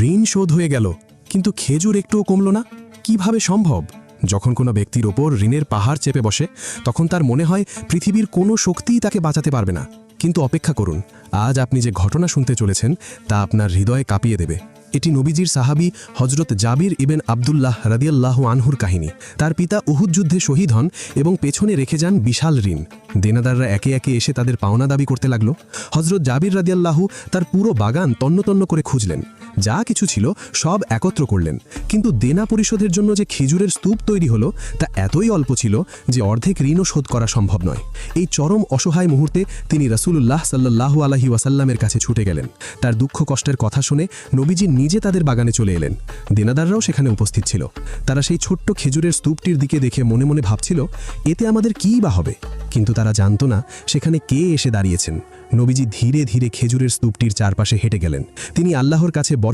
ঋণ শোধ হয়ে গেল, কিন্তু খেজুর একটুও কমল না। কিভাবে সম্ভব? যখন কোনো ব্যক্তির ওপর ঋণের পাহাড় চেপে বসে, তখন তার মনে হয় পৃথিবীর কোনো শক্তিই তাকে বাঁচাতে পারবে না। কিন্তু অপেক্ষা করুন, আজ আপনি যে ঘটনা শুনতে চলেছেন তা আপনার হৃদয়ে কাঁপিয়ে দেবে। এটি নবীজির সাহাবী হজরত জাবির ইবেন আবদুল্লাহ রাদিয়াল্লাহু আনহুর কাহিনী। তার পিতা উহুদ যুদ্ধে শহীদ হন এবং পেছনে রেখে যান বিশাল ঋণ। দেনাদাররা একে একে এসে তাদের পাওনা দাবি করতে লাগল। হজরত জাবির রাদিয়াল্লাহু তার পুরো বাগান তন্ন করে খুঁজলেন, যা কিছু ছিল সব একত্র করলেন, কিন্তু দেনা পরিশোধের জন্য যে খেজুরের স্তূপ তৈরি হলো তা এতই অল্প ছিল যে অর্ধেক ঋণও শোধ করা সম্ভব নয়। এই চরম অসহায় মুহূর্তে তিনি রাসূলুল্লাহ সাল্লাল্লাহু আলাইহি ওয়াসাল্লামের কাছে ছুটে গেলেন। তার দুঃখ কষ্টের কথা শুনে নবীজি নিজে তাদের বাগানে চলে এলেন। দেনাদাররাও সেখানে উপস্থিত ছিল। তারা সেই ছোট্ট খেজুরের স্তূপটির দিকে দেখে মনে মনে ভাবছিল, এতে আমাদের কী বা হবে? কিন্তু তারা জানত না সেখানে কে এসে দাঁড়িয়েছেন। নবীজি ধীরে ধীরে খেজুরের স্তূপটির চারপাশে হেঁটে গেলেন। তিনি আল্লাহর কাছে বড়